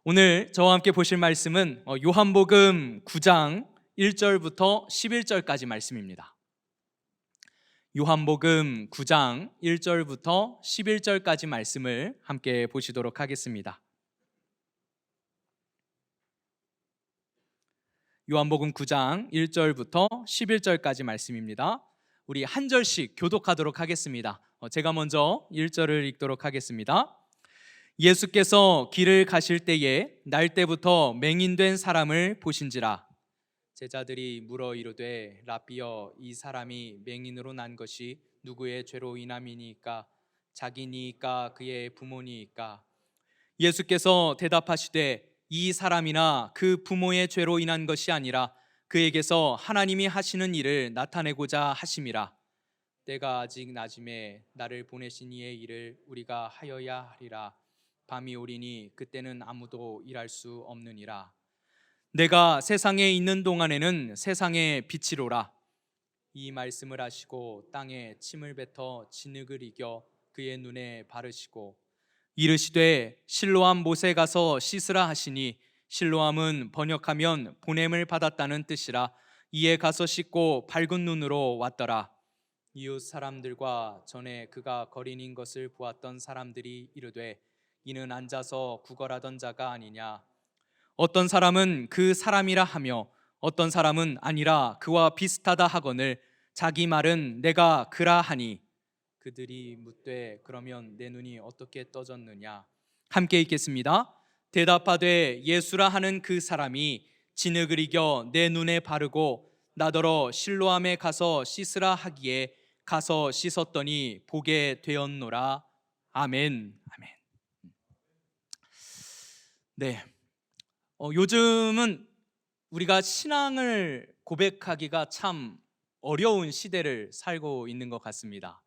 오늘 저와 함께 보실 말씀은 요한복음 9장 1절부터 11절까지 말씀입니다. 요한복음 9장 1절부터 11절까지 말씀을 함께 보시도록 하겠습니다. 요한복음 9장 1절부터 11절까지 말씀입니다. 우리 한 절씩 교독하도록 하겠습니다. 제가 먼저 1절을 읽도록 하겠습니다. 예수께서 길을 가실 때에 날 때부터 맹인된 사람을 보신지라. 제자들이 물어 이르되 라삐여, 이 사람이 맹인으로 난 것이 누구의 죄로 인함이니까? 자기니까 그의 부모니까? 예수께서 대답하시되 이 사람이나 그 부모의 죄로 인한 것이 아니라 그에게서 하나님이 하시는 일을 나타내고자 하심이라. 때가 아직 낮음에 나를 보내신 이의 일을 우리가 하여야 하리라. 밤이 오리니 그때는 아무도 일할 수 없느니라. 내가 세상에 있는 동안에는 세상의 빛이로라. 이 말씀을 하시고 땅에 침을 뱉어 진흙을 이겨 그의 눈에 바르시고 이르시되 실로암 못에 가서 씻으라 하시니, 실로암은 번역하면 보냄을 받았다는 뜻이라. 이에 가서 씻고 밝은 눈으로 왔더라. 이웃 사람들과 전에 그가 거린인 것을 보았던 사람들이 이르되 이는 앉아서 구걸하던 자가 아니냐. 어떤 사람은 그 사람이라 하며 어떤 사람은 아니라 그와 비슷하다 하거늘 자기 말은 내가 그라 하니. 그들이 묻되 그러면 내 눈이 어떻게 떠졌느냐. 함께 읽겠습니다. 대답하되 예수라 하는 그 사람이 진흙을 이겨 내 눈에 바르고 나더러 실로암에 가서 씻으라 하기에 가서 씻었더니 보게 되었노라. 아멘. 아멘. 네. 요즘은 우리가 신앙을 고백하기가 참 어려운 시대를 살고 있는 것 같습니다.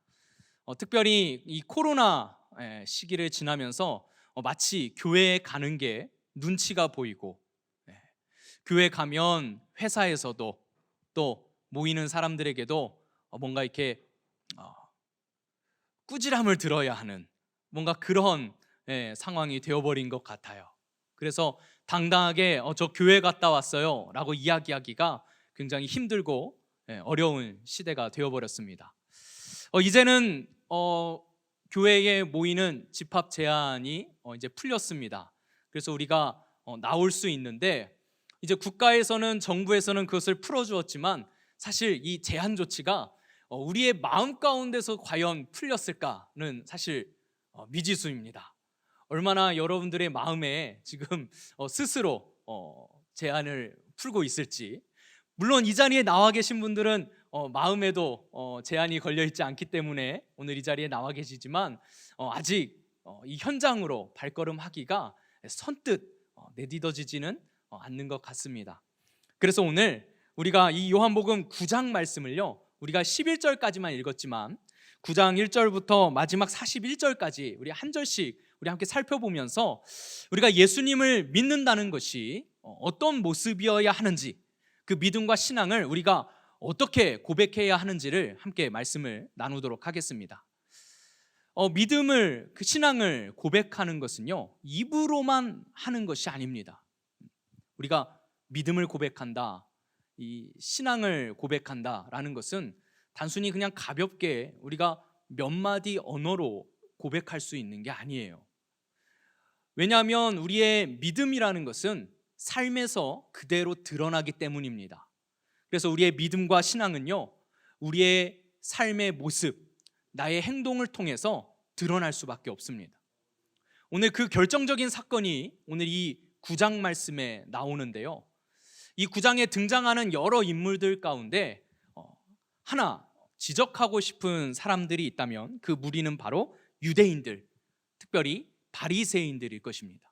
특별히 이 코로나 시기를 지나면서 마치 교회에 가는 게 눈치가 보이고, 교회 가면 회사에서도 또 모이는 사람들에게도 뭔가 이렇게 꾸지람을 들어야 하는 뭔가 그런 상황이 되어버린 것 같아요. 그래서 당당하게 저 교회 갔다 왔어요 라고 이야기하기가 굉장히 힘들고 어려운 시대가 되어버렸습니다. 이제는 교회에 모이는 집합 제한이 이제 풀렸습니다. 그래서 우리가 나올 수 있는데, 이제 국가에서는, 정부에서는 그것을 풀어주었지만 사실 이 제한 조치가 우리의 마음 가운데서 과연 풀렸을까는 사실 미지수입니다. 얼마나 여러분들의 마음에 지금 스스로 제한을 풀고 있을지. 물론 이 자리에 나와 계신 분들은 마음에도 제한이 걸려 있지 않기 때문에 오늘 이 자리에 나와 계시지만 아직 이 현장으로 발걸음하기가 선뜻 내딛어지지는 않는 것 같습니다. 그래서 오늘 우리가 이 요한복음 9장 말씀을요, 우리가 11절까지만 읽었지만 9장 1절부터 마지막 41절까지 우리 한 절씩 우리 함께 살펴보면서 우리가 예수님을 믿는다는 것이 어떤 모습이어야 하는지, 그 믿음과 신앙을 우리가 어떻게 고백해야 하는지를 함께 말씀을 나누도록 하겠습니다. 믿음을, 그 신앙을 고백하는 것은요, 입으로만 하는 것이 아닙니다. 우리가 믿음을 고백한다, 이 신앙을 고백한다라는 것은 단순히 그냥 가볍게 우리가 몇 마디 언어로 고백할 수 있는 게 아니에요. 왜냐하면 우리의 믿음이라는 것은 삶에서 그대로 드러나기 때문입니다. 그래서 우리의 믿음과 신앙은요, 우리의 삶의 모습, 나의 행동을 통해서 드러날 수밖에 없습니다. 오늘 그 결정적인 사건이 오늘 이 9장 말씀에 나오는데요, 이 9장에 등장하는 여러 인물들 가운데 하나 지적하고 싶은 사람들이 있다면 그 무리는 바로 유대인들, 특별히 바리새인들일 것입니다.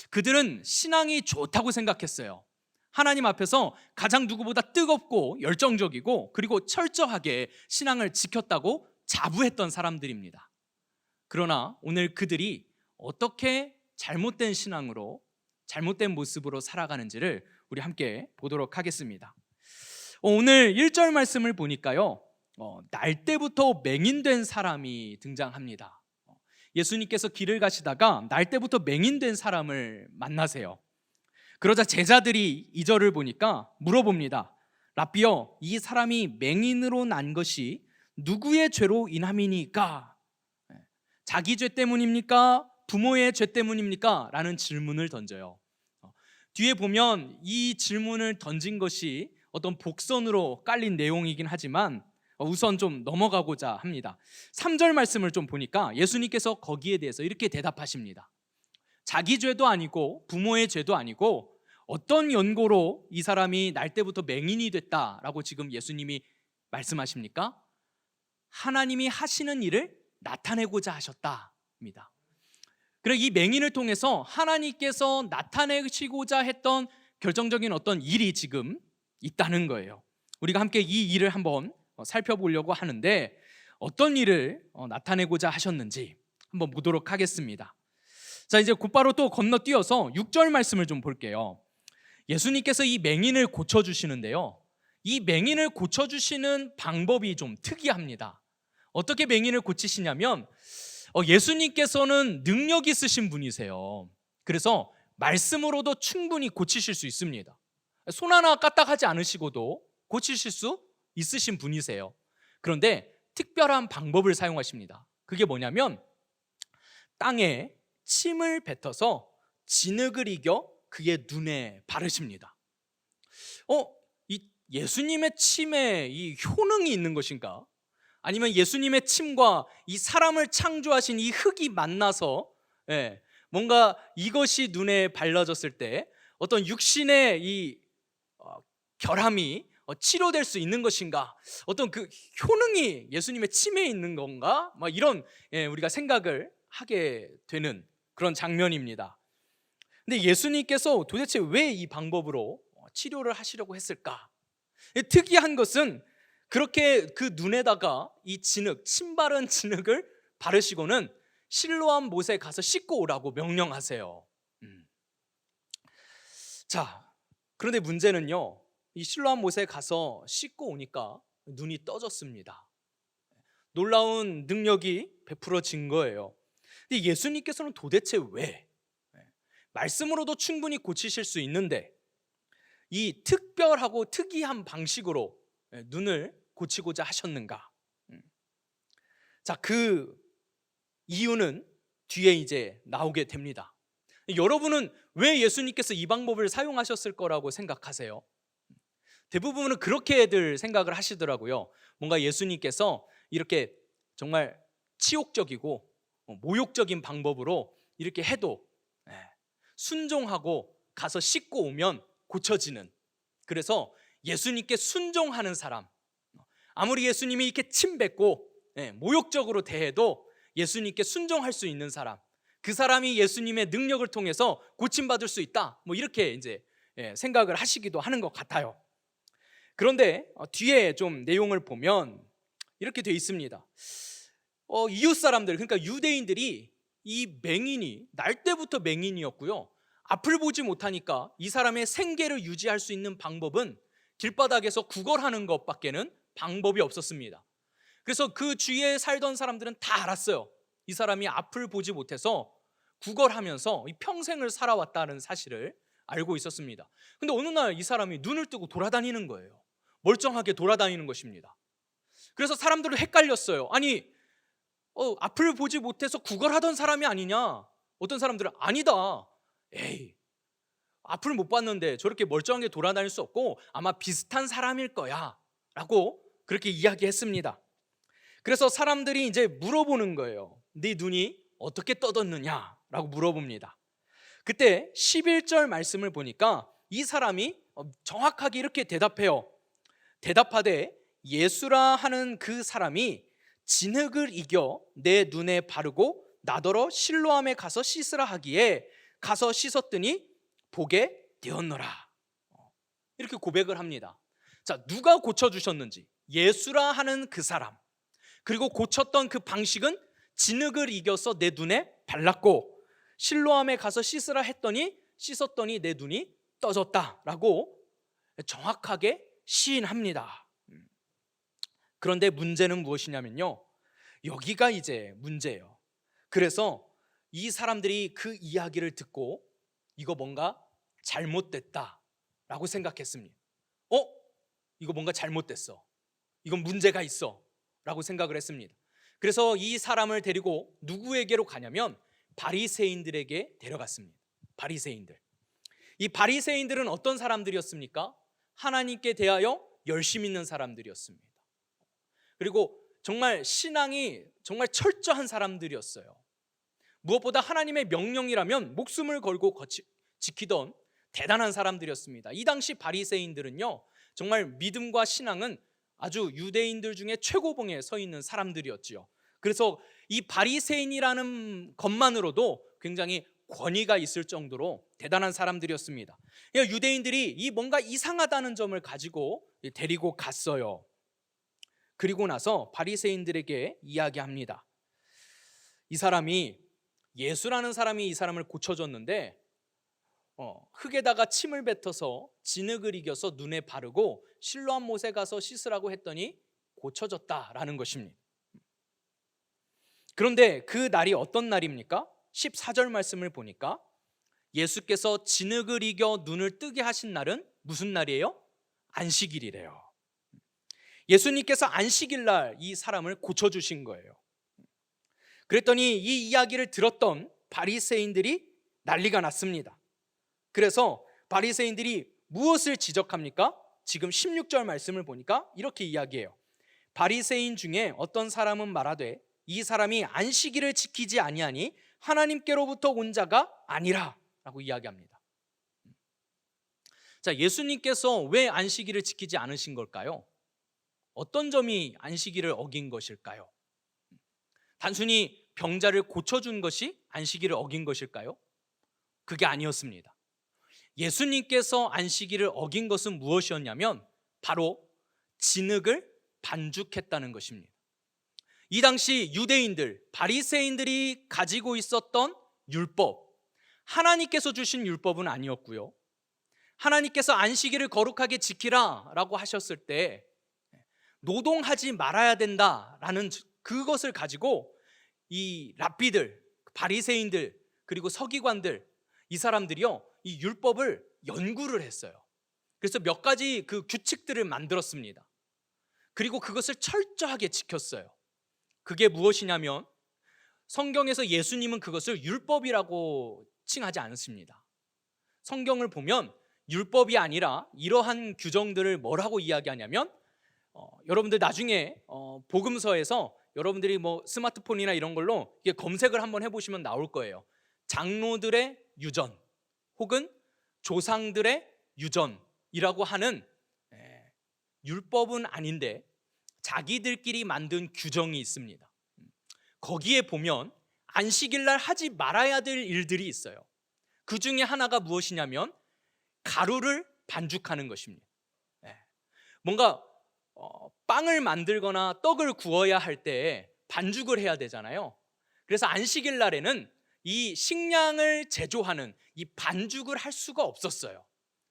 그들은 신앙이 좋다고 생각했어요. 하나님 앞에서 가장 누구보다 뜨겁고 열정적이고 그리고 철저하게 신앙을 지켰다고 자부했던 사람들입니다. 그러나 오늘 그들이 어떻게 잘못된 신앙으로, 잘못된 모습으로 살아가는지를 우리 함께 보도록 하겠습니다. 오늘 1절 말씀을 보니까요, 날 때부터 맹인된 사람이 등장합니다. 예수님께서 길을 가시다가 날때부터 맹인된 사람을 만나세요. 그러자 제자들이 이 절을 보니까 물어봅니다. 라삐여, 이 사람이 맹인으로 난 것이 누구의 죄로 인함이니까? 자기 죄 때문입니까? 부모의 죄 때문입니까? 라는 질문을 던져요. 뒤에 보면 이 질문을 던진 것이 어떤 복선으로 깔린 내용이긴 하지만 우선 좀 넘어가고자 합니다. 3절 말씀을 좀 보니까 예수님께서 거기에 대해서 이렇게 대답하십니다. 자기 죄도 아니고 부모의 죄도 아니고 어떤 연고로 이 사람이 날 때부터 맹인이 됐다라고 지금 예수님이 말씀하십니까? 하나님이 하시는 일을 나타내고자 하셨다입니다. 그리고 이 맹인을 통해서 하나님께서 나타내시고자 했던 결정적인 어떤 일이 지금 있다는 거예요. 우리가 함께 이 일을 한번 살펴보려고 하는데 어떤 일을 나타내고자 하셨는지 한번 보도록 하겠습니다. 자, 이제 곧바로 또 건너뛰어서 6절 말씀을 좀 볼게요. 예수님께서 이 맹인을 고쳐주시는데요, 이 맹인을 고쳐주시는 방법이 좀 특이합니다. 어떻게 맹인을 고치시냐면 예수님께서는 능력 있으신 분이세요. 그래서 말씀으로도 충분히 고치실 수 있습니다. 손 하나 까딱하지 않으시고도 고치실 수 있으신 분이세요. 그런데 특별한 방법을 사용하십니다. 그게 뭐냐면 땅에 침을 뱉어서 진흙을 이겨 그의 눈에 바르십니다. 이 예수님의 침에 이 효능이 있는 것인가? 아니면 예수님의 침과 이 사람을 창조하신 이 흙이 만나서 뭔가 이것이 눈에 발라졌을 때 어떤 육신의 이 결함이 치료될 수 있는 것인가? 어떤 그 효능이 예수님의 침에 있는 건가? 이런 우리가 생각을 하게 되는 그런 장면입니다. 근데 예수님께서 도대체 왜 이 방법으로 치료를 하시려고 했을까? 특이한 것은 그렇게 그 눈에다가 이 진흙, 침 바른 진흙을 바르시고는 실로암 못에 가서 씻고 오라고 명령하세요. 자, 그런데 문제는요, 이 실로암 못에 가서 씻고 오니까 눈이 떠졌습니다. 놀라운 능력이 베풀어진 거예요. 근데 예수님께서는 도대체 왜 말씀으로도 충분히 고치실 수 있는데 이 특별하고 특이한 방식으로 눈을 고치고자 하셨는가? 자, 그 이유는 뒤에 이제 나오게 됩니다. 여러분은 왜 예수님께서 이 방법을 사용하셨을 거라고 생각하세요? 대부분은 그렇게들 생각을 하시더라고요. 뭔가 예수님께서 이렇게 정말 치욕적이고 모욕적인 방법으로 이렇게 해도 순종하고 가서 씻고 오면 고쳐지는, 그래서 예수님께 순종하는 사람, 아무리 예수님이 이렇게 침 뱉고 모욕적으로 대해도 예수님께 순종할 수 있는 사람, 그 사람이 예수님의 능력을 통해서 고침받을 수 있다, 이렇게 이제 생각을 하시기도 하는 것 같아요. 그런데 뒤에 좀 내용을 보면 이렇게 돼 있습니다. 이웃 사람들, 그러니까 유대인들이 이 맹인이 날 때부터 맹인이었고요, 앞을 보지 못하니까 이 사람의 생계를 유지할 수 있는 방법은 길바닥에서 구걸하는 것밖에는 방법이 없었습니다. 그래서 그 주위에 살던 사람들은 다 알았어요. 이 사람이 앞을 보지 못해서 구걸하면서 평생을 살아왔다는 사실을 알고 있었습니다. 근데 어느 날 이 사람이 눈을 뜨고 돌아다니는 거예요. 멀쩡하게 돌아다니는 것입니다. 그래서 사람들은 헷갈렸어요. 아니, 앞을 보지 못해서 구걸하던 사람이 아니냐? 어떤 사람들은 아니다, 에이, 앞을 못 봤는데 저렇게 멀쩡하게 돌아다닐 수 없고 아마 비슷한 사람일 거야 라고 그렇게 이야기했습니다. 그래서 사람들이 이제 물어보는 거예요. 네 눈이 어떻게 떠졌느냐 라고 물어봅니다. 그때 11절 말씀을 보니까 이 사람이 정확하게 이렇게 대답해요. 대답하되 예수라 하는 그 사람이 진흙을 이겨 내 눈에 바르고 나더러 실로암에 가서 씻으라 하기에 가서 씻었더니 보게 되었노라. 이렇게 고백을 합니다. 자, 누가 고쳐주셨는지, 예수라 하는 그 사람, 그리고 고쳤던 그 방식은 진흙을 이겨서 내 눈에 발랐고 실로암에 가서 씻으라 했더니 씻었더니 내 눈이 떠졌다라고 정확하게 시인합니다. 그런데 문제는 무엇이냐면요, 여기가 이제 문제예요. 그래서 이 사람들이 그 이야기를 듣고 이거 뭔가 잘못됐다라고 생각했습니다. 이거 뭔가 잘못됐어. 이건 문제가 있어. 라고 생각을 했습니다. 그래서 이 사람을 데리고 누구에게로 가냐면 바리새인들에게 데려갔습니다. 바리새인들. 이 바리새인들은 어떤 사람들이었습니까? 하나님께 대하여 열심 있는 사람들이었습니다. 그리고 정말 신앙이 정말 철저한 사람들이었어요. 무엇보다 하나님의 명령이라면 목숨을 걸고 지키던 대단한 사람들이었습니다. 이 당시 바리새인들은요, 정말 믿음과 신앙은 아주 유대인들 중에 최고봉에 서 있는 사람들이었지요. 그래서 이 바리새인이라는 것만으로도 굉장히 권위가 있을 정도로 대단한 사람들이었습니다. 유대인들이 이 뭔가 이상하다는 점을 가지고 데리고 갔어요. 그리고 나서 바리새인들에게 이야기합니다. 이 사람이, 예수라는 사람이 이 사람을 고쳐줬는데 흙에다가 침을 뱉어서 진흙을 이겨서 눈에 바르고 실로암 못에 가서 씻으라고 했더니 고쳐졌다라는 것입니다. 그런데 그 날이 어떤 날입니까? 14절 말씀을 보니까 예수께서 진흙을 이겨 눈을 뜨게 하신 날은 무슨 날이에요? 안식일이래요. 예수님께서 안식일 날 이 사람을 고쳐주신 거예요. 그랬더니 이 이야기를 들었던 바리새인들이 난리가 났습니다. 그래서 바리새인들이 무엇을 지적합니까? 지금 16절 말씀을 보니까 이렇게 이야기해요. 바리새인 중에 어떤 사람은 말하되 이 사람이 안식일을 지키지 아니하니 하나님께로부터 온 자가 아니라 라고 이야기합니다. 자, 예수님께서 왜 안식일을 지키지 않으신 걸까요? 어떤 점이 안식일을 어긴 것일까요? 단순히 병자를 고쳐준 것이 안식일을 어긴 것일까요? 그게 아니었습니다. 예수님께서 안식일을 어긴 것은 무엇이었냐면 바로 진흙을 반죽했다는 것입니다. 이 당시 유대인들, 바리새인들이 가지고 있었던 율법, 하나님께서 주신 율법은 아니었고요. 하나님께서 안식일을 거룩하게 지키라 라고 하셨을 때 노동하지 말아야 된다라는 그것을 가지고 이 랍비들, 바리새인들, 그리고 서기관들, 이 사람들이요, 이 율법을 연구를 했어요. 그래서 몇 가지 그 규칙들을 만들었습니다. 그리고 그것을 철저하게 지켰어요. 그게 무엇이냐면 성경에서 예수님은 그것을 율법이라고 칭하지 않습니다. 성경을 보면 율법이 아니라 이러한 규정들을 뭐라고 이야기하냐면 여러분들 나중에 복음서에서 여러분들이 뭐 스마트폰이나 이런 걸로 검색을 한번 해보시면 나올 거예요. 장로들의 유전 혹은 조상들의 유전이라고 하는 율법은 아닌데 자기들끼리 만든 규정이 있습니다. 거기에 보면 안식일날 하지 말아야 될 일들이 있어요. 그 중에 하나가 무엇이냐면 가루를 반죽하는 것입니다. 뭔가 빵을 만들거나 떡을 구워야 할 때 반죽을 해야 되잖아요. 그래서 안식일 날에는 이 식량을 제조하는 이 반죽을 할 수가 없었어요.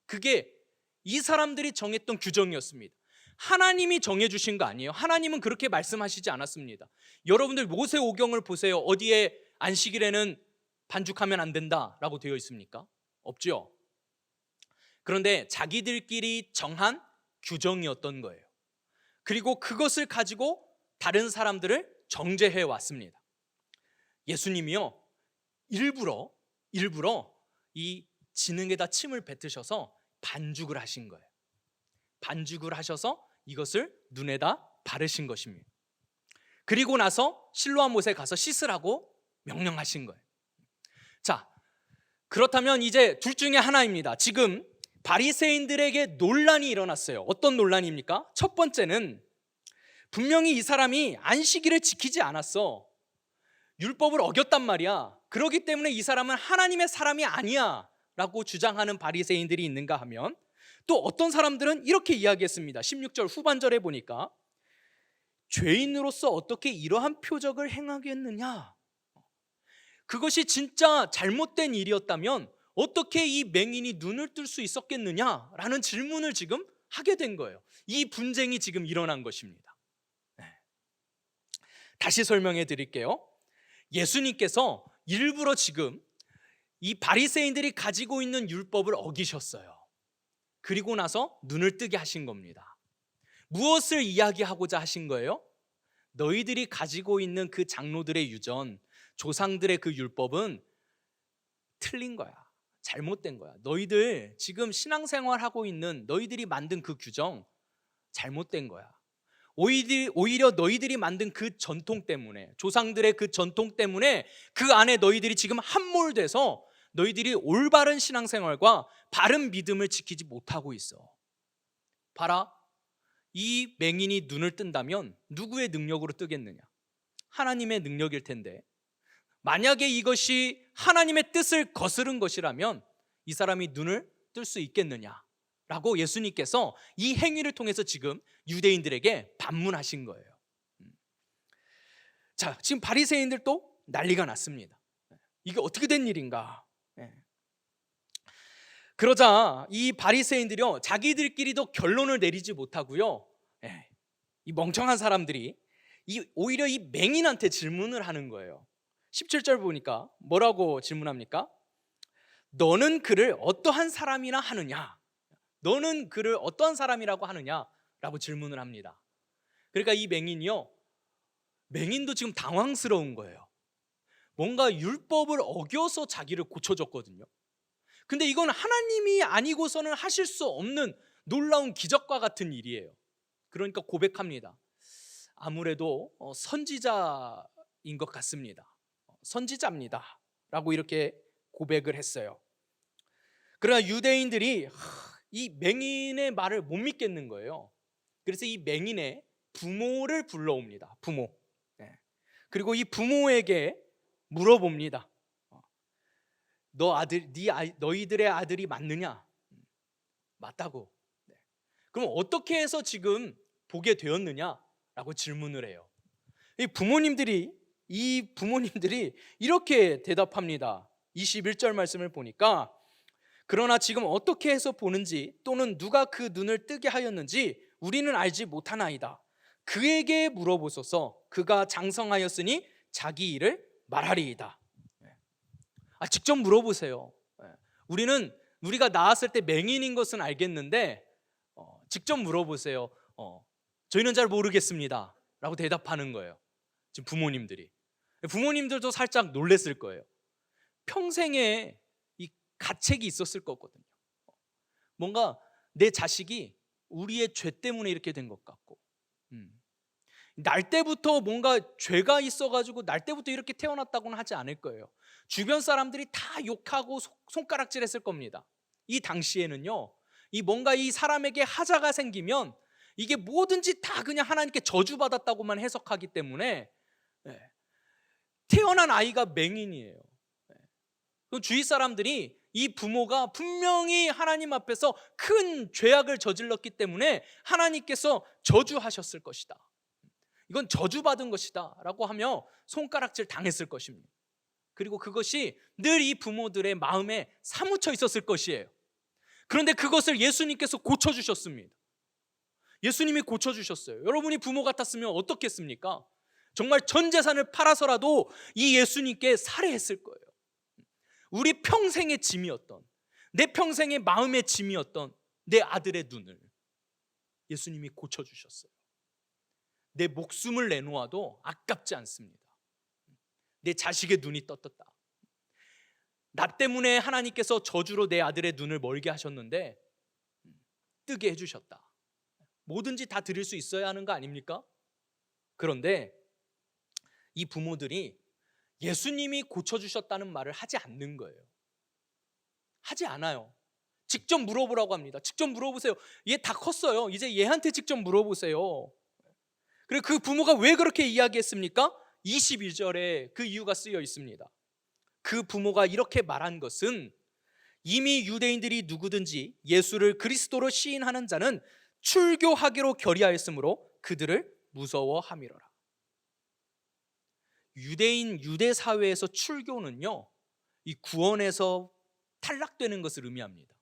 그게 이 사람들이 정했던 규정이었습니다. 하나님이 정해주신 거 아니에요. 하나님은 그렇게 말씀하시지 않았습니다. 여러분들 모세오경을 보세요. 어디에 안식일에는 반죽하면 안 된다라고 되어 있습니까? 없죠. 그런데 자기들끼리 정한 규정이었던 거예요. 그리고 그것을 가지고 다른 사람들을 정죄해 왔습니다. 예수님이요, 일부러 이 진흙에다 침을 뱉으셔서 반죽을 하신 거예요. 반죽을 하셔서 이것을 눈에다 바르신 것입니다. 그리고 나서 실로암 못에 가서 씻으라고 명령하신 거예요. 자, 그렇다면 이제 둘 중에 하나입니다. 지금 바리새인들에게 논란이 일어났어요. 어떤 논란입니까? 첫 번째는 분명히 이 사람이 안식일을 지키지 않았어. 율법을 어겼단 말이야. 그렇기 때문에 이 사람은 하나님의 사람이 아니야 라고 주장하는 바리새인들이 있는가 하면, 또 어떤 사람들은 이렇게 이야기했습니다. 16절 후반절에 보니까 죄인으로서 어떻게 이러한 표적을 행하겠느냐, 그것이 진짜 잘못된 일이었다면 어떻게 이 맹인이 눈을 뜰 수 있었겠느냐라는 질문을 지금 하게 된 거예요. 이 분쟁이 지금 일어난 것입니다. 다시 설명해 드릴게요. 예수님께서 일부러 지금 이 바리새인들이 가지고 있는 율법을 어기셨어요. 그리고 나서 눈을 뜨게 하신 겁니다. 무엇을 이야기하고자 하신 거예요? 너희들이 가지고 있는 그 장로들의 유전, 조상들의 그 율법은 틀린 거야. 잘못된 거야. 너희들 지금 신앙생활하고 있는 너희들이 만든 그 규정 잘못된 거야. 오히려 너희들이 만든 그 전통 때문에, 조상들의 그 전통 때문에 그 안에 너희들이 지금 함몰돼서 너희들이 올바른 신앙생활과 바른 믿음을 지키지 못하고 있어. 봐라, 이 맹인이 눈을 뜬다면 누구의 능력으로 뜨겠느냐? 하나님의 능력일 텐데, 만약에 이것이 하나님의 뜻을 거스른 것이라면 이 사람이 눈을 뜰 수 있겠느냐? 라고 예수님께서 이 행위를 통해서 지금 유대인들에게 반문하신 거예요. 자, 지금 바리새인들도 난리가 났습니다. 이게 어떻게 된 일인가? 그러자 이 바리새인들이요, 자기들끼리도 결론을 내리지 못하고요, 이 멍청한 사람들이 오히려 이 맹인한테 질문을 하는 거예요. 17절 보니까 뭐라고 질문합니까? 너는 그를 어떠한 사람이나 하느냐? 너는 그를 어떠한 사람이라고 하느냐? 라고 질문을 합니다. 그러니까 이 맹인도 지금 당황스러운 거예요. 뭔가 율법을 어겨서 자기를 고쳐줬거든요. 근데 이건 하나님이 아니고서는 하실 수 없는 놀라운 기적과 같은 일이에요. 그러니까 고백합니다. 아무래도 선지자인 것 같습니다. 선지자입니다 라고 이렇게 고백을 했어요. 그러나 유대인들이 이 맹인의 말을 못 믿겠는 거예요. 그래서 이 맹인의 부모를 불러옵니다. 부모. 그리고 이 부모에게 물어봅니다. 너희들의 아들이 맞느냐? 맞다고. 그럼 어떻게 해서 지금 보게 되었느냐? 라고 질문을 해요. 이 부모님들이 이렇게 대답합니다. 21절 말씀을 보니까, 그러나 지금 어떻게 해서 보는지 또는 누가 그 눈을 뜨게 하였는지 우리는 알지 못하나이다. 그에게 물어보소서. 그가 장성하였으니 자기 일을 말하리이다. 직접 물어보세요. 우리가 나왔을 때 맹인인 것은 알겠는데 직접 물어보세요. 저희는 잘 모르겠습니다 라고 대답하는 거예요. 지금 부모님들도 살짝 놀랬을 거예요. 평생에 이 가책이 있었을 거거든요. 뭔가 내 자식이 우리의 죄 때문에 이렇게 된 것 같고, 날 때부터 뭔가 죄가 있어가지고 날 때부터 이렇게 태어났다고는 하지 않을 거예요. 주변 사람들이 다 욕하고 손가락질했을 겁니다. 이 당시에는요, 뭔가 이 사람에게 하자가 생기면 이게 뭐든지 다 그냥 하나님께 저주받았다고만 해석하기 때문에 태어난 아이가 맹인이에요. 주위 사람들이 이 부모가 분명히 하나님 앞에서 큰 죄악을 저질렀기 때문에 하나님께서 저주하셨을 것이다, 이건 저주받은 것이다 라고 하며 손가락질 당했을 것입니다. 그리고 그것이 늘 이 부모들의 마음에 사무쳐 있었을 것이에요. 그런데 그것을 예수님께서 고쳐주셨습니다. 예수님이 고쳐주셨어요. 여러분이 부모 같았으면 어떻겠습니까? 정말 전 재산을 팔아서라도 이 예수님께 살해했을 거예요. 우리 평생의 짐이었던, 내 평생의 마음의 짐이었던 내 아들의 눈을 예수님이 고쳐주셨어요. 내 목숨을 내놓아도 아깝지 않습니다. 내 자식의 눈이 떴다. 나 때문에 하나님께서 저주로 내 아들의 눈을 멀게 하셨는데 뜨게 해주셨다. 뭐든지 다 드릴 수 있어야 하는 거 아닙니까? 그런데 이 부모들이 예수님이 고쳐주셨다는 말을 하지 않는 거예요. 하지 않아요. 직접 물어보라고 합니다. 직접 물어보세요. 얘 다 컸어요. 이제 얘한테 직접 물어보세요. 그리고 그 부모가 왜 그렇게 이야기했습니까? 21절에 그 이유가 쓰여 있습니다. 그 부모가 이렇게 말한 것은 이미 유대인들이 누구든지 예수를 그리스도로 시인하는 자는 출교하기로 결의하였으므로 그들을 무서워함이로라. 유대 사회에서 출교는요, 이 구원에서 탈락되는 것을 의미합니다.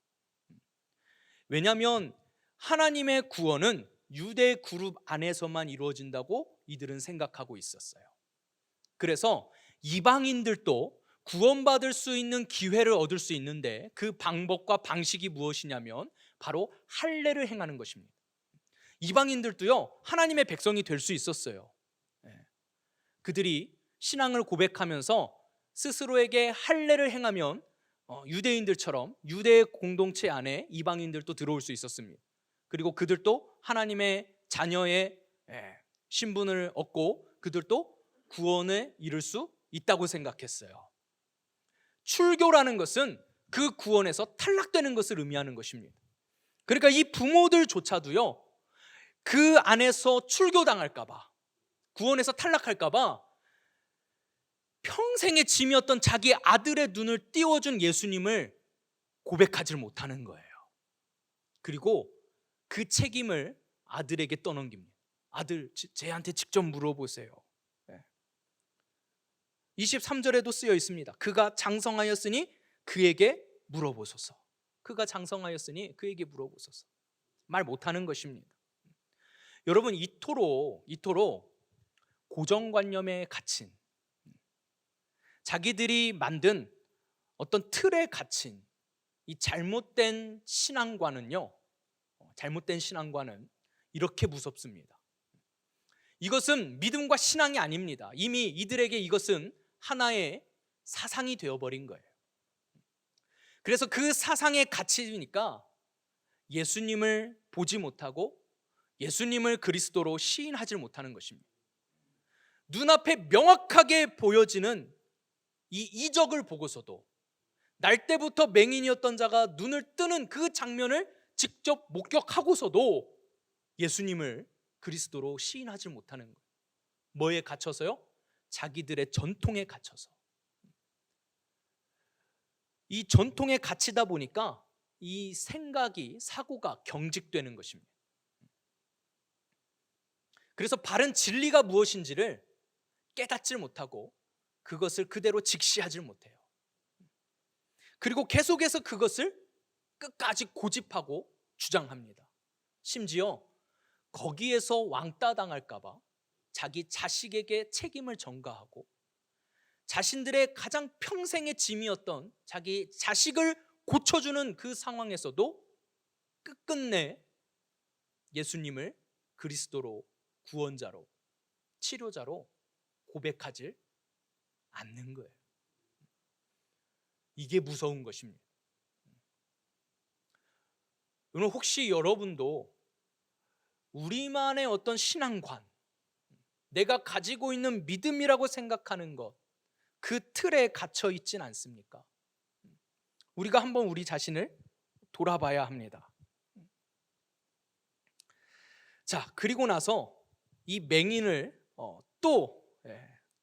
왜냐하면 하나님의 구원은 유대 그룹 안에서만 이루어진다고 이들은 생각하고 있었어요. 그래서 이방인들도 구원받을 수 있는 기회를 얻을 수 있는데 그 방법과 방식이 무엇이냐면 바로 할례를 행하는 것입니다. 이방인들도요, 하나님의 백성이 될 수 있었어요. 그들이 신앙을 고백하면서 스스로에게 할례를 행하면 유대인들처럼 유대 공동체 안에 이방인들도 들어올 수 있었습니다. 그리고 그들도 하나님의 자녀의 신분을 얻고 그들도 구원에 이를 수 있다고 생각했어요. 출교라는 것은 그 구원에서 탈락되는 것을 의미하는 것입니다. 그러니까 이 부모들조차도요, 그 안에서 출교당할까 봐, 구원에서 탈락할까 봐 평생의 짐이었던 자기 아들의 눈을 띄워준 예수님을 고백하지 못하는 거예요. 그리고 그 책임을 아들에게 떠넘깁니다. 아들, 쟤한테 직접 물어보세요. 23절에도 쓰여 있습니다. 그가 장성하였으니 그에게 물어보소서. 그가 장성하였으니 그에게 물어보소서. 말 못하는 것입니다. 여러분, 이토록 고정관념에 갇힌, 자기들이 만든 어떤 틀에 갇힌 이 잘못된 신앙관은 이렇게 무섭습니다. 이것은 믿음과 신앙이 아닙니다. 이미 이들에게 이것은 하나의 사상이 되어버린 거예요. 그래서 그 사상에 갇히니까 예수님을 보지 못하고 예수님을 그리스도로 시인하지 못하는 것입니다. 눈앞에 명확하게 보여지는 이 이적을 보고서도 날 때부터 맹인이었던 자가 눈을 뜨는 그 장면을 직접 목격하고서도 예수님을 그리스도로 시인하지 못하는 거예요. 뭐에 갇혀서요? 자기들의 전통에 갇혀서. 이 전통에 갇히다 보니까 이 생각이, 사고가 경직되는 것입니다. 그래서 바른 진리가 무엇인지를 깨닫질 못하고 그것을 그대로 직시하질 못해요. 그리고 계속해서 그것을 끝까지 고집하고 주장합니다. 심지어 거기에서 왕따 당할까 봐 자기 자식에게 책임을 전가하고 자신들의 가장 평생의 짐이었던 자기 자식을 고쳐주는 그 상황에서도 끝끝내 예수님을 그리스도로, 구원자로, 치료자로 고백하지 않는 거예요. 이게 무서운 것입니다. 오늘 혹시 여러분도 우리만의 어떤 신앙관, 내가 가지고 있는 믿음이라고 생각하는 것, 그 틀에 갇혀 있진 않습니까? 우리가 한번 우리 자신을 돌아봐야 합니다. 자, 그리고 나서 이 맹인을 또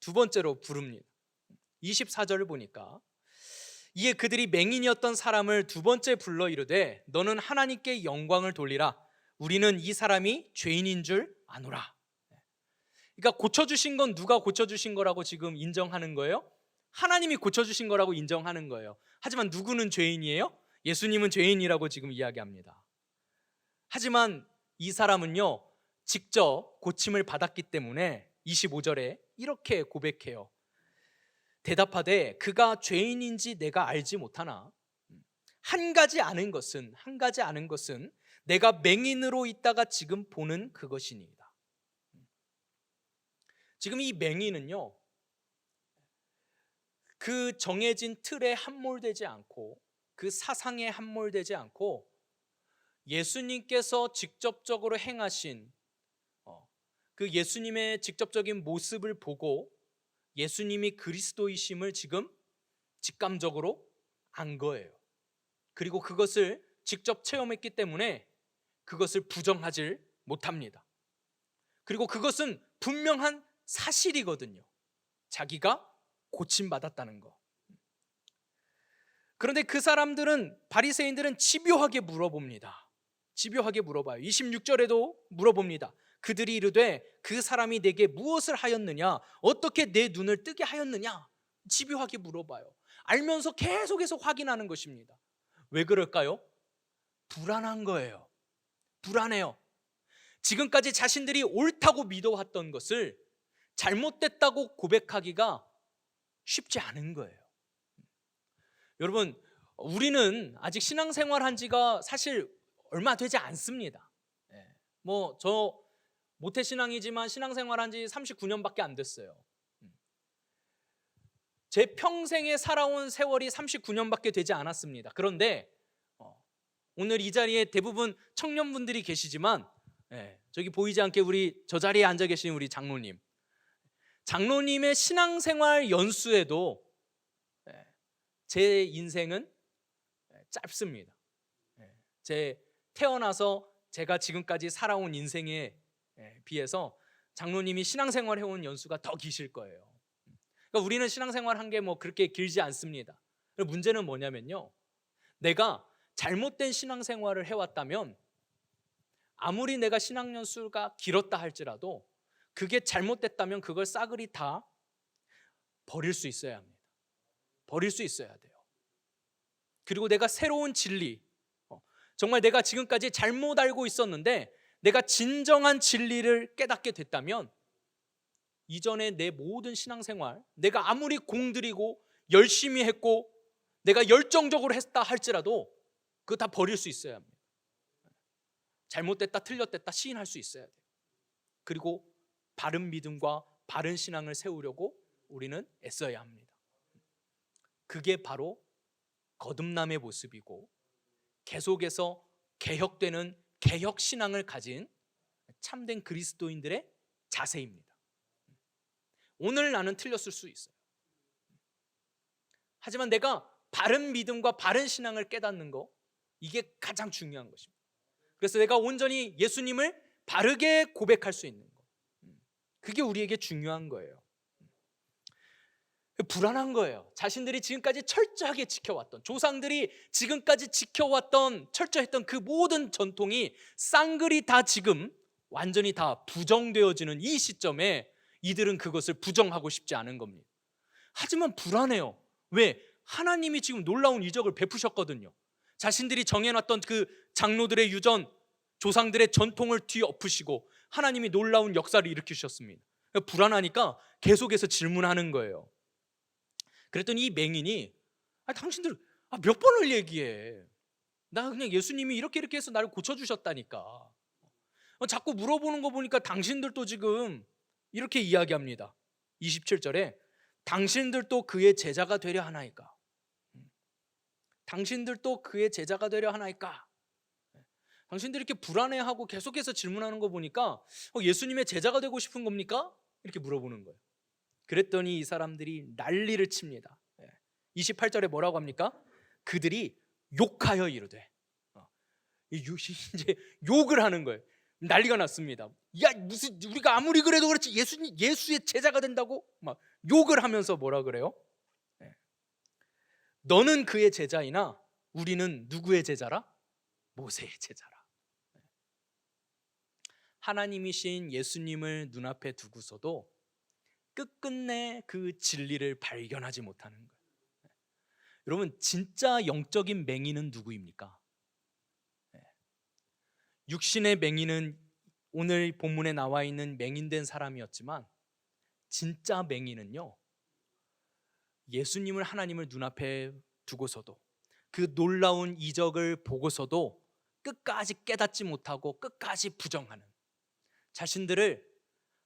두 번째로 부릅니다. 24절을 보니까 이에 그들이 맹인이었던 사람을 두 번째 불러 이르되 너는 하나님께 영광을 돌리라. 우리는 이 사람이 죄인인 줄 아노라. 그러니까 고쳐주신 건 누가 고쳐주신 거라고 지금 인정하는 거예요? 하나님이 고쳐주신 거라고 인정하는 거예요. 하지만 누구는 죄인이에요? 예수님은 죄인이라고 지금 이야기합니다. 하지만 이 사람은요, 직접 고침을 받았기 때문에 25절에 이렇게 고백해요. 대답하되 그가 죄인인지 내가 알지 못하나 한 가지 아는 것은 내가 맹인으로 있다가 지금 보는 그것이니이다. 지금 이 맹인은요, 그 정해진 틀에 함몰되지 않고 그 사상에 함몰되지 않고 예수님께서 직접적으로 행하신 그 예수님의 직접적인 모습을 보고 예수님이 그리스도이심을 지금 직감적으로 안 거예요. 그리고 그것을 직접 체험했기 때문에 그것을 부정하지 못합니다. 그리고 그것은 분명한 사실이거든요. 자기가 고침받았다는 거. 그런데 그 사람들은, 바리새인들은 집요하게 물어봅니다. 집요하게 물어봐요. 26절에도 물어봅니다. 그들이 이르되 그 사람이 내게 무엇을 하였느냐, 어떻게 내 눈을 뜨게 하였느냐, 집요하게 물어봐요. 알면서 계속해서 확인하는 것입니다. 왜 그럴까요? 불안한 거예요. 불안해요. 지금까지 자신들이 옳다고 믿어왔던 것을 잘못됐다고 고백하기가 쉽지 않은 거예요. 여러분, 우리는 아직 신앙생활 한 지가 사실 얼마 되지 않습니다. 저 모태신앙이지만 신앙생활 한 지 39년밖에 안 됐어요. 제 평생에 살아온 세월이 39년밖에 되지 않았습니다. 그런데 오늘 이 자리에 대부분 청년분들이 계시지만 저기 보이지 않게 우리 저 자리에 앉아 계신 우리 장로님의 신앙생활 연수에도 제 인생은 짧습니다. 제 태어나서 제가 지금까지 살아온 인생에 비해서 장로님이 신앙생활 해온 연수가 더 기실 거예요. 그러니까 우리는 신앙생활 한 게 뭐 그렇게 길지 않습니다. 문제는 뭐냐면요, 내가 잘못된 신앙생활을 해왔다면 아무리 내가 신앙 연수가 길었다 할지라도 그게 잘못됐다면 그걸 싸그리 다 버릴 수 있어야 합니다. 버릴 수 있어야 돼요. 그리고 내가 새로운 진리, 정말 내가 지금까지 잘못 알고 있었는데 내가 진정한 진리를 깨닫게 됐다면 이전에 내 모든 신앙생활, 내가 아무리 공들이고 열심히 했고 내가 열정적으로 했다 할지라도 그거 다 버릴 수 있어야 합니다. 잘못됐다 틀렸댔다 시인할 수 있어야 돼요. 그리고 바른 믿음과 바른 신앙을 세우려고 우리는 애써야 합니다. 그게 바로 거듭남의 모습이고 계속해서 개혁되는 개혁신앙을 가진 참된 그리스도인들의 자세입니다. 오늘 나는 틀렸을 수 있어요. 하지만 내가 바른 믿음과 바른 신앙을 깨닫는 거, 이게 가장 중요한 것입니다. 그래서 내가 온전히 예수님을 바르게 고백할 수 있는 거, 그게 우리에게 중요한 거예요. 불안한 거예요. 자신들이 지금까지 철저하게 지켜왔던, 조상들이 지금까지 지켜왔던 철저했던 그 모든 전통이 쌍글이 다 지금 완전히 다 부정되어지는 이 시점에 이들은 그것을 부정하고 싶지 않은 겁니다. 하지만 불안해요. 왜? 하나님이 지금 놀라운 이적을 베푸셨거든요. 자신들이 정해놨던 그 장로들의 유전, 조상들의 전통을 뒤엎으시고 하나님이 놀라운 역사를 일으키셨습니다. 불안하니까 계속해서 질문하는 거예요. 그랬더니 이 맹인이 당신들 몇 번을 얘기해. 나 그냥 예수님이 이렇게 해서 나를 고쳐주셨다니까. 자꾸 물어보는 거 보니까 당신들도 지금 이렇게 이야기합니다. 27절에 당신들도 그의 제자가 되려 하나이까? 당신들도 그의 제자가 되려 하나이까? 당신들이 이렇게 불안해하고 계속해서 질문하는 거 보니까 예수님의 제자가 되고 싶은 겁니까? 이렇게 물어보는 거예요. 그랬더니 이 사람들이 난리를 칩니다. 28절에 뭐라고 합니까? 그들이 욕하여 이르되, 이제 욕을 하는 거예요. 난리가 났습니다. 야, 무슨 우리가 아무리 그래도 그렇지 예수의 제자가 된다고 막 욕을 하면서 뭐라 그래요? 너는 그의 제자이나 우리는 누구의 제자라? 모세의 제자라. 하나님이신 예수님을 눈앞에 두고서도 끝끝내 그 진리를 발견하지 못하는 거예요. 여러분, 진짜 영적인 맹인은 누구입니까? 육신의 맹인은 오늘 본문에 나와 있는 맹인된 사람이었지만 진짜 맹인은요, 예수님을, 하나님을 눈앞에 두고서도 그 놀라운 이적을 보고서도 끝까지 깨닫지 못하고 끝까지 부정하는, 자신들을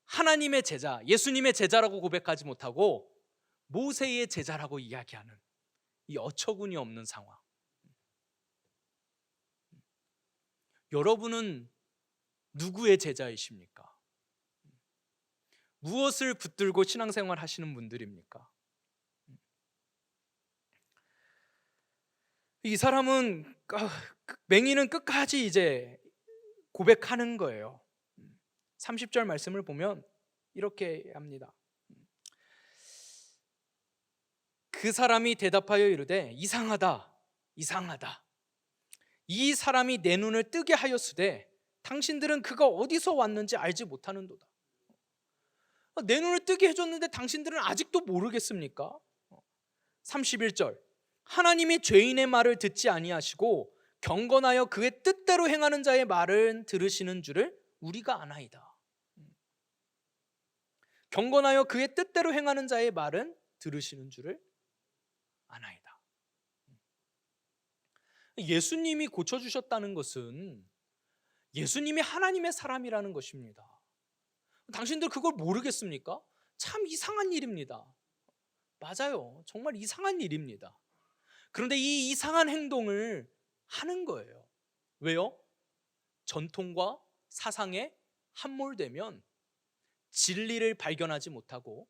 하나님의 제자, 예수님의 제자라고 고백하지 못하고 모세의 제자라고 이야기하는 이 어처구니 없는 상황. 여러분은 누구의 제자이십니까? 무엇을 붙들고 신앙생활 하시는 분들입니까? 이 사람은, 맹인은 끝까지 이제 고백하는 거예요. 30절 말씀을 보면 이렇게 합니다. 그 사람이 대답하여 이르되 이상하다, 이상하다. 이 사람이 내 눈을 뜨게 하였으되 당신들은 그가 어디서 왔는지 알지 못하는도다. 내 눈을 뜨게 해줬는데 당신들은 아직도 모르겠습니까? 31절, 하나님이 죄인의 말을 듣지 아니하시고 경건하여 그의 뜻대로 행하는 자의 말을 들으시는 줄을 우리가 아나이다. 경건하여 그의 뜻대로 행하는 자의 말은 들으시는 줄을 아나이다. 예수님이 고쳐주셨다는 것은 예수님이 하나님의 사람이라는 것입니다. 당신들 그걸 모르겠습니까? 참 이상한 일입니다. 맞아요. 정말 이상한 일입니다. 그런데 이 이상한 행동을 하는 거예요. 왜요? 전통과 사상에 함몰되면 진리를 발견하지 못하고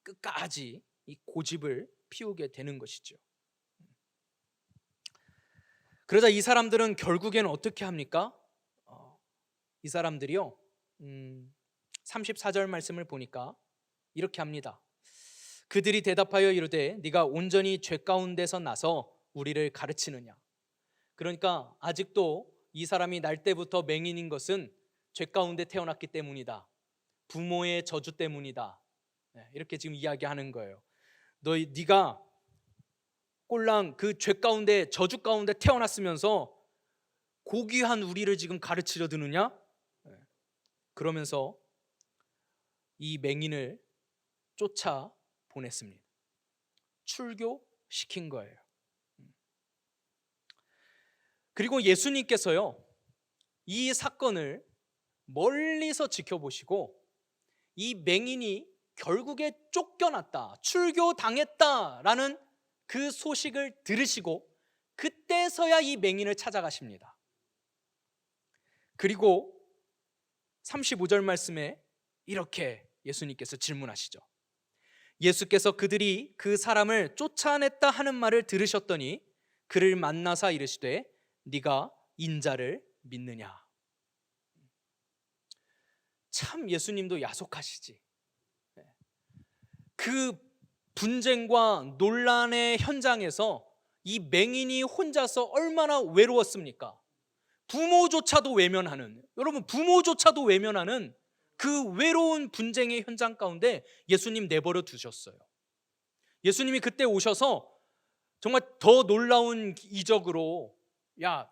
끝까지 이 고집을 피우게 되는 것이죠. 그러자 이 사람들은 결국에는 어떻게 합니까? 이 사람들이요 34절 말씀을 보니까 이렇게 합니다. 그들이 대답하여 이르되 네가 온전히 죄 가운데서 나서 우리를 가르치느냐. 그러니까 아직도 이 사람이 날 때부터 맹인인 것은 죄 가운데 태어났기 때문이다. 부모의 저주 때문이다. 이렇게 지금 이야기하는 거예요. 네가 꼴랑 그 죄 가운데 저주 가운데 태어났으면서 고귀한 우리를 지금 가르치려 드느냐? 그러면서 이 맹인을 쫓아 보냈습니다. 출교시킨 거예요. 그리고 예수님께서요 이 사건을 멀리서 지켜보시고 이 맹인이 결국에 쫓겨났다, 출교당했다라는 그 소식을 들으시고 그때서야 이 맹인을 찾아가십니다. 그리고 35절 말씀에 이렇게 예수님께서 질문하시죠. 예수께서 그들이 그 사람을 쫓아냈다 하는 말을 들으셨더니 그를 만나사 이르시되 네가 인자를 믿느냐. 참 예수님도 야속하시지. 그 분쟁과 논란의 현장에서 이 맹인이 혼자서 얼마나 외로웠습니까? 부모조차도 외면하는, 여러분 부모조차도 외면하는 그 외로운 분쟁의 현장 가운데 예수님 내버려 두셨어요. 예수님이 그때 오셔서 정말 더 놀라운 이적으로 야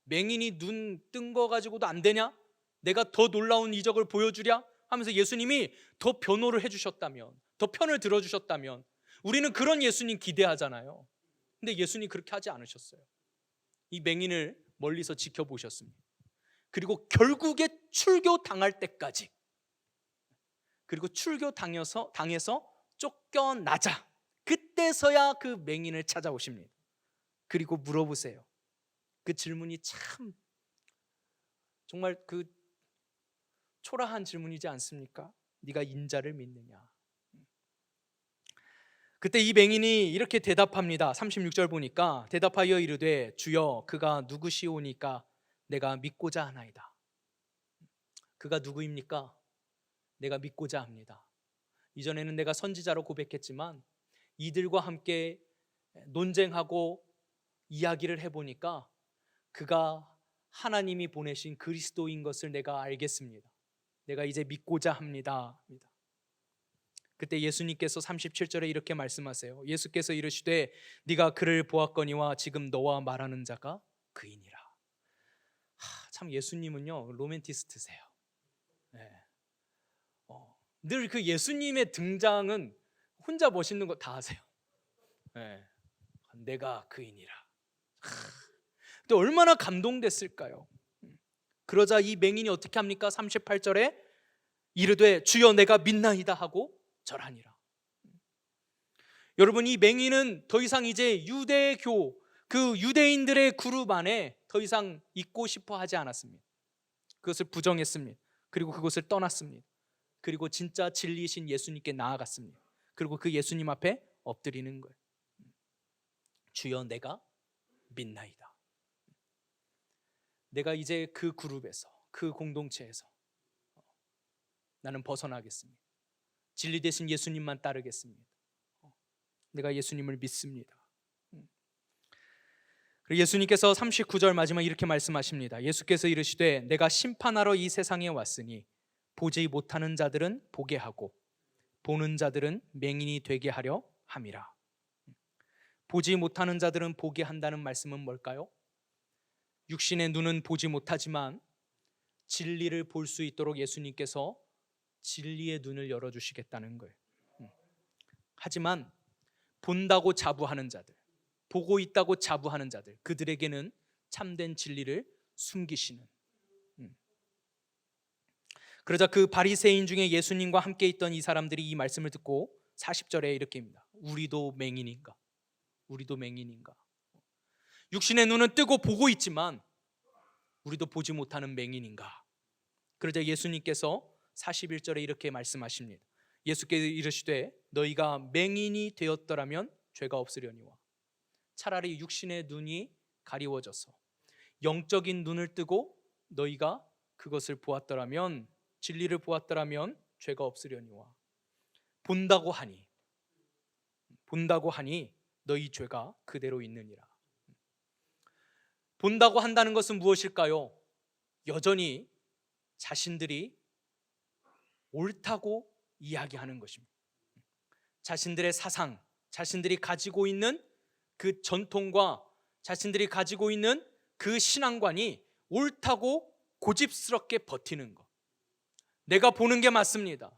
맹인이 눈 뜬 거 가지고도 안 되냐? 내가 더 놀라운 이적을 보여주랴? 하면서 예수님이 더 변호를 해주셨다면, 더 편을 들어주셨다면 우리는 그런 예수님 기대하잖아요. 근데 예수님 그렇게 하지 않으셨어요. 이 맹인을 멀리서 지켜보셨습니다. 그리고 결국에 출교당할 때까지, 그리고 출교당해서 쫓겨나자 그때서야 그 맹인을 찾아오십니다. 그리고 물어보세요. 그 질문이 참 정말 그 초라한 질문이지 않습니까? 네가 인자를 믿느냐. 그때 이 맹인이 이렇게 대답합니다. 36절 보니까 대답하여 이르되 주여 그가 누구시오니까 내가 믿고자 하나이다. 그가 누구입니까? 내가 믿고자 합니다. 이전에는 내가 선지자로 고백했지만 이들과 함께 논쟁하고 이야기를 해보니까 그가 하나님이 보내신 그리스도인 것을 내가 알겠습니다. 내가 이제 믿고자 합니다. 그때 예수님께서 37절에 이렇게 말씀하세요. 예수께서 이르시되 네가 그를 보았거니와 지금 너와 말하는 자가 그이니라. 참 예수님은요 로맨티스트세요. 늘 그 예수님의 등장은 혼자 멋있는 거 다 하세요. 내가 그이니라. 근데 얼마나 감동됐을까요? 그러자 이 맹인이 어떻게 합니까? 38절에 이르되 주여 내가 믿나이다 하고 절하니라. 여러분 이 맹인은 더 이상 이제 유대교 그 유대인들의 그룹 안에 더 이상 있고 싶어 하지 않았습니다. 그것을 부정했습니다. 그리고 그것을 떠났습니다. 그리고 진짜 진리이신 예수님께 나아갔습니다. 그리고 그 예수님 앞에 엎드리는 거예요. 주여 내가 믿나이다. 내가 이제 그 그룹에서 그 공동체에서 나는 벗어나겠습니다. 진리 되신 예수님만 따르겠습니다. 내가 예수님을 믿습니다. 그리고 예수님께서 39절 마지막 이렇게 말씀하십니다. 예수께서 이르시되 내가 심판하러 이 세상에 왔으니 보지 못하는 자들은 보게 하고 보는 자들은 맹인이 되게 하려 함이라. 보지 못하는 자들은 보게 한다는 말씀은 뭘까요? 육신의 눈은 보지 못하지만 진리를 볼 수 있도록 예수님께서 진리의 눈을 열어주시겠다는 거예요. 하지만 본다고 자부하는 자들, 보고 있다고 자부하는 자들, 그들에게는 참된 진리를 숨기시는. 그러자 그 바리새인 중에 예수님과 함께 있던 이 사람들이 이 말씀을 듣고 40절에 이렇게입니다. 우리도 맹인인가? 우리도 맹인인가? 육신의 눈은 뜨고 보고 있지만 우리도 보지 못하는 맹인인가? 그러자 예수님께서 41절에 이렇게 말씀하십니다. 예수께서 이르시되 너희가 맹인이 되었더라면 죄가 없으려니와 차라리 육신의 눈이 가리워져서 영적인 눈을 뜨고 너희가 그것을 보았더라면, 진리를 보았더라면 죄가 없으려니와 본다고 하니 너희 죄가 그대로 있느니라. 본다고 한다는 것은 무엇일까요? 여전히 자신들이 옳다고 이야기하는 것입니다. 자신들의 사상, 자신들이 가지고 있는 그 전통과 자신들이 가지고 있는 그 신앙관이 옳다고 고집스럽게 버티는 것. 내가 보는 게 맞습니다.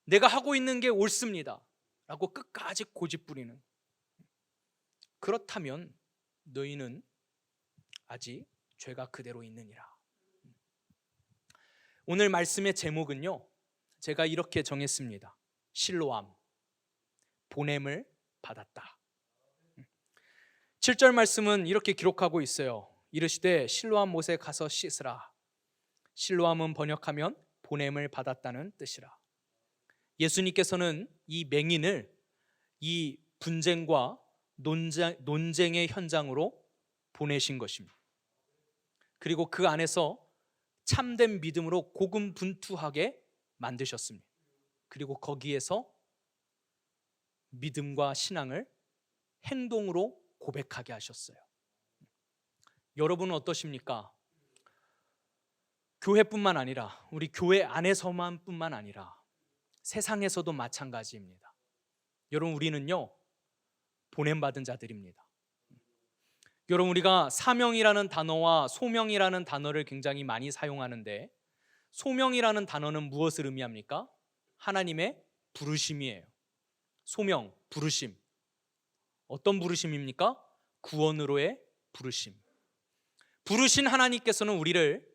내가 하고 있는 게 옳습니다. 라고 끝까지 고집 부리는. 그렇다면 너희는 아직 죄가 그대로 있느니라. 오늘 말씀의 제목은요, 제가 이렇게 정했습니다. 실로암, 보냄을 받았다. 7절 말씀은 이렇게 기록하고 있어요. 이르시되 실로암 못에 가서 씻으라. 실로암은 번역하면 보냄을 받았다는 뜻이라. 예수님께서는 이 맹인을 이 분쟁과 논쟁의 현장으로 보내신 것입니다. 그리고 그 안에서 참된 믿음으로 고군분투하게 만드셨습니다. 그리고 거기에서 믿음과 신앙을 행동으로 고백하게 하셨어요. 여러분은 어떠십니까? 교회뿐만 아니라 우리 교회 안에서만 뿐만 아니라 세상에서도 마찬가지입니다. 여러분, 우리는요 보냄받은 자들입니다. 여러분, 우리가 사명이라는 단어와 소명이라는 단어를 굉장히 많이 사용하는데, 소명이라는 단어는 무엇을 의미합니까? 하나님의 부르심이에요. 소명, 부르심. 어떤 부르심입니까? 구원으로의 부르심. 부르신 하나님께서는 우리를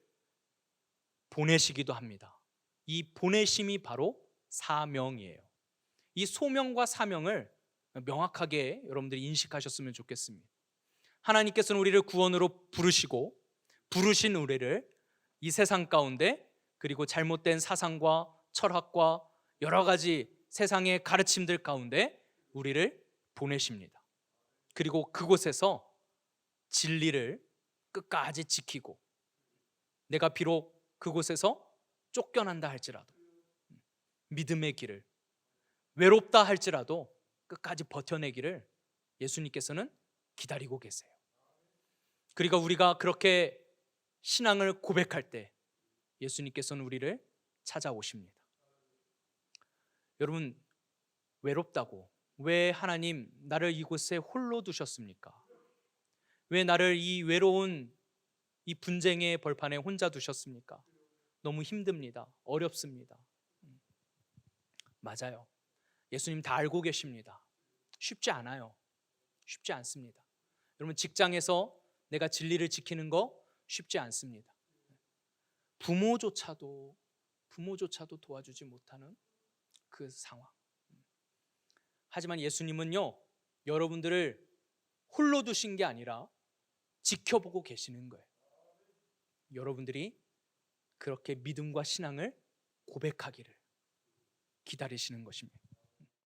보내시기도 합니다. 이 보내심이 바로 사명이에요. 이 소명과 사명을 명확하게 여러분들이 인식하셨으면 좋겠습니다. 하나님께서는 우리를 구원으로 부르시고, 부르신 우리를 이 세상 가운데, 그리고 잘못된 사상과 철학과 여러 가지 세상의 가르침들 가운데 우리를 보내십니다. 그리고 그곳에서 진리를 끝까지 지키고, 내가 비록 그곳에서 쫓겨난다 할지라도, 믿음의 길을, 외롭다 할지라도 끝까지 버텨내기를 예수님께서는 기다리고 계세요. 그리고 우리가 그렇게 신앙을 고백할 때 예수님께서는 우리를 찾아오십니다. 여러분, 외롭다고, 왜 하나님 나를 이곳에 홀로 두셨습니까? 왜 나를 이 외로운 이 분쟁의 벌판에 혼자 두셨습니까? 너무 힘듭니다. 어렵습니다. 맞아요. 예수님 다 알고 계십니다. 쉽지 않아요. 쉽지 않습니다. 여러분, 직장에서 내가 진리를 지키는 거 쉽지 않습니다. 부모조차도 도와주지 못하는 그 상황. 하지만 예수님은요, 여러분들을 홀로 두신 게 아니라 지켜보고 계시는 거예요. 여러분들이 그렇게 믿음과 신앙을 고백하기를 기다리시는 것입니다.